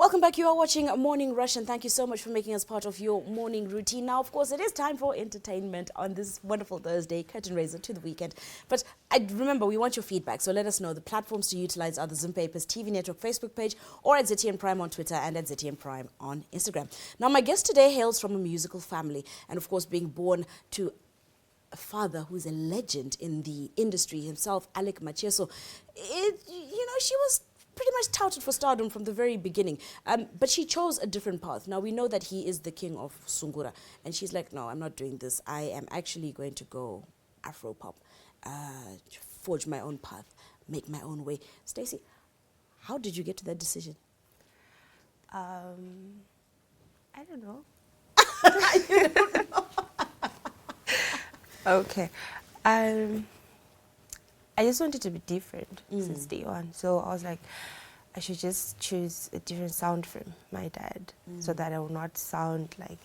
Welcome back. You are watching Morning Rush, and thank you so much for making us part of your morning routine. Now, of course, it is time for entertainment on this wonderful Thursday, curtain raiser to the weekend. But remember, we want your feedback, so let us know. The platforms to utilize are the Zoom Papers TV Network Facebook page, or at ZTN Prime on Twitter and at ZTN Prime on Instagram. Now, my guest today hails from a musical family, and of course, being born to a father who's a legend in the industry himself, Alec Macheso. She was pretty much touted for stardom from the very beginning. But she chose a different path. Now, we know that he is the king of Sungura. And she's like, no, I'm not doing this. I am actually going to go afro-pop, forge my own path, make my own way. Stacy, how did you get to that decision? I don't know. You don't know. Okay. I just wanted to be different since day one. So I was like, I should just choose a different sound from my dad so that I will not sound like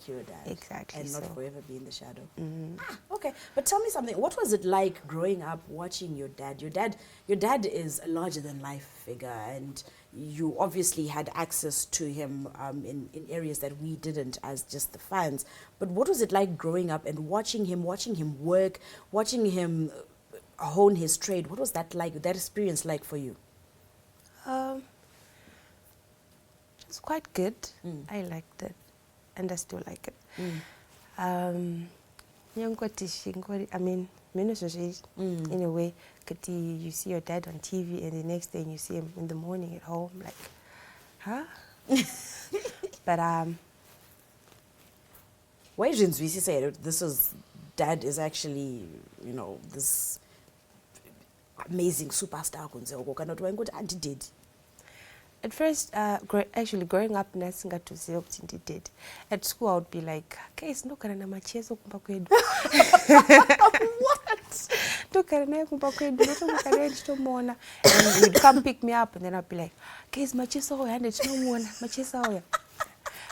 your dad. Exactly. And not forever be in the shadow. Okay. But tell me something. What was it like growing up watching your dad? Your dad is a larger than life figure, and you obviously had access to him in areas that we didn't as just the fans. But what was it like growing up and watching him work, watching him hone his trade? What was that like, that experience like for you? It was quite good. I liked it, and I still like it. I mean, in a way, you see your dad on TV, and the next day you see him in the morning at home, like, huh? But why didn't we say dad is actually, this amazing superstar? At first, actually growing up, did. At school, I would be like, "Okay, it's no kana Macheso kumba kwedu." What? And he'd come pick me up, and then I'd be like, "Okay, it's Macheso and it's no one Macheso."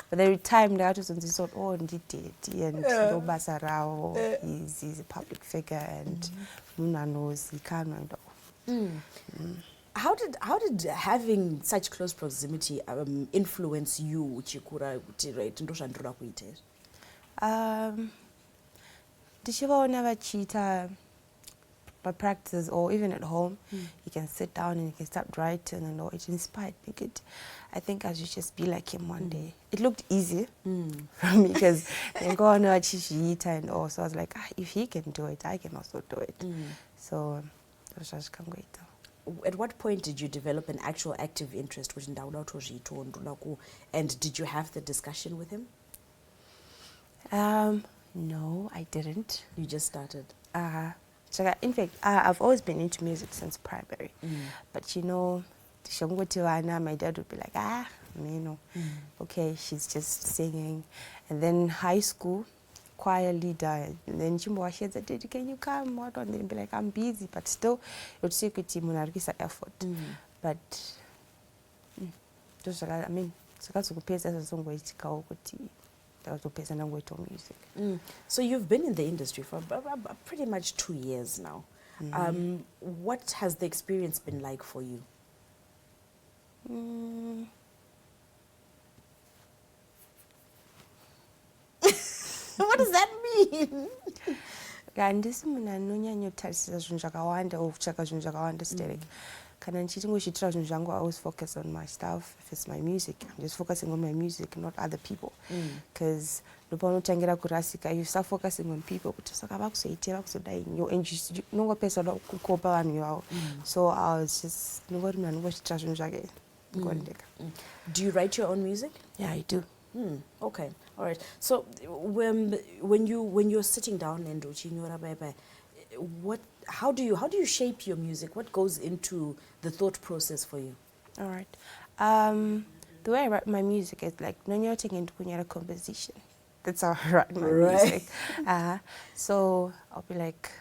But every time the artist on this sort, oh, and no basarao, he's a public figure, and Muna knows he can't. How did having such close proximity influence you? Did you never cheat by practice or even at home? You can sit down and you can start writing, and it inspired me. I think I should just be like him one day. It looked easy for me because I go on and and all. So I was like, if he can do it, I can also do it. So I just can't wait. At what point did you develop an actual active interest? And did you have the discussion with him? No, I didn't. You just started? So in fact, I've always been into music since primary. But my dad would be like, okay, she's just singing. And then high school, choir leader, and then Chimbo said, "Can you come?" And then be like, "I'm busy," but still, it would take a effort. But just I mean, music. So you've been in the industry for pretty much 2 years now. What has the experience been like for you? What does that mean? I always focus on my stuff. If it's my music, I'm just focusing on my music, not other people. Because you start focusing on people, so I was just Do you write your own music? Yeah, I do. Okay, all right. So when you're sitting down and how do you shape your music? What goes into the thought process for you? All right. The way I write my music is like a composition. That's how I write my music. So I'll be like,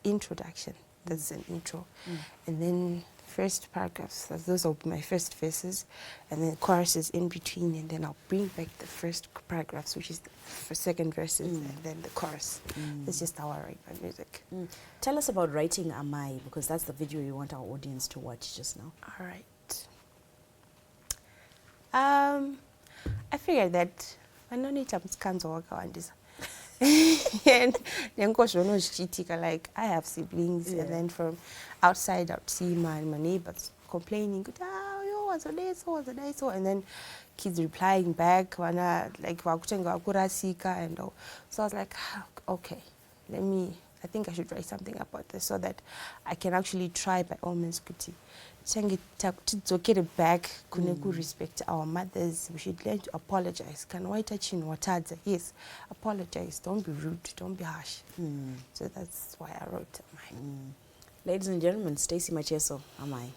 introduction. That's an intro, and then first paragraphs. Those will be my first verses, and then choruses in between, and then I'll bring back the first paragraphs, which is the second verses, and then the chorus. That's just how I write my music. Tell us about writing Amai, because that's the video you want our audience to watch just now. All right. I figured that I don't need to work on this. And then like I have siblings, and then from outside I'd see my neighbors complaining, what's the day, so, and then kids replying back, like and all. So I was like, okay, I think I should write something about this so that I can actually try by all means to get it back, respect our mothers. We should learn to apologize. Can white touching wataza? Yes, apologize. Don't be rude. Don't be harsh. So that's why I wrote mine. Ladies and gentlemen, Stacy Macheso, am I?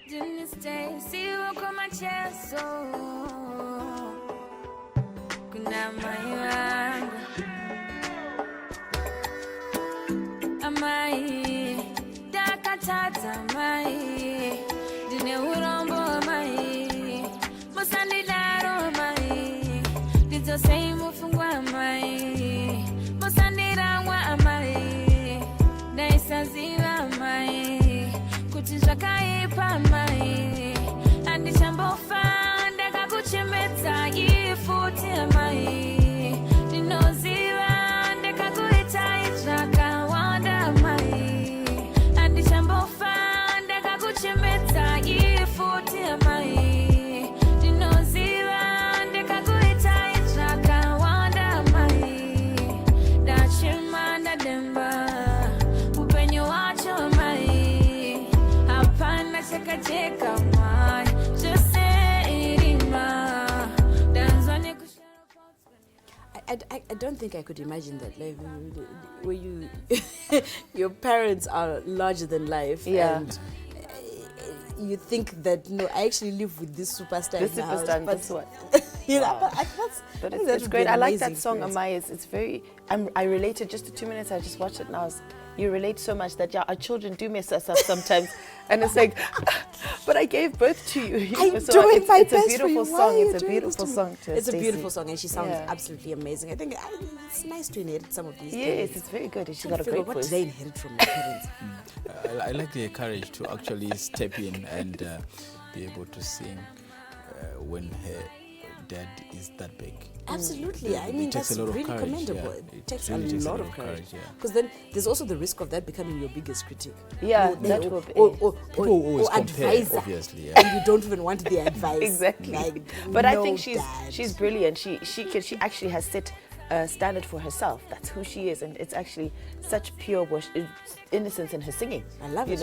Stacy Macheso, kuna mayanga, amai, dakatata amai, dine urombo amai, musandi daro amai, dizo sei mufungwa amai, musandi rangwa amai, daisaziwa amai, kutizwa kaipa amai, andi chambo fanda kakuchimeta ifuti amai, dinoziwa ndeka kuita itraka wanda amai, andi chambo fanda kakuchimeta ifuti amai, dinoziwa ndeka kuita itraka wanda amai, dachimanda demba, upenyo wacho amai, hapana cheka cheka mai, just say irima, danzone kushara. I don't think I could imagine that, like, where you, your parents are larger than life, and you think that, no, I actually live with this superstar. This superstar, that's what. You know, Wow. but It's great. I like that song, Amaya. Amaya. It's very. I related just to 2 minutes. I just watched it and you relate so much that our children do mess us up sometimes, and it's like, but I gave birth to you. I'm So doing my it's best a beautiful for you. song. Why are It's a you doing beautiful this to me? song. It's a Stacey. beautiful song, and she sounds Yeah. absolutely amazing. I think it's nice to inherit some of these Yes, things. it's very good. She's I got a figure, great what voice. did I inherit from my parents? I like the courage to actually step in and be able to sing when her dad is that big. Absolutely. I It mean, takes that's a lot of really courage, commendable. yeah. It takes really a takes lot of courage. yeah. Because then there's also the risk of that becoming your biggest critic. Yeah, Or- that will be. People always compare, advisor. obviously, yeah. And you don't even want the advice. Exactly. Like, But I no, think Dad. she's brilliant. She actually has set a standard for herself. That's who she is, and it's actually such pure innocence in her singing. I love it.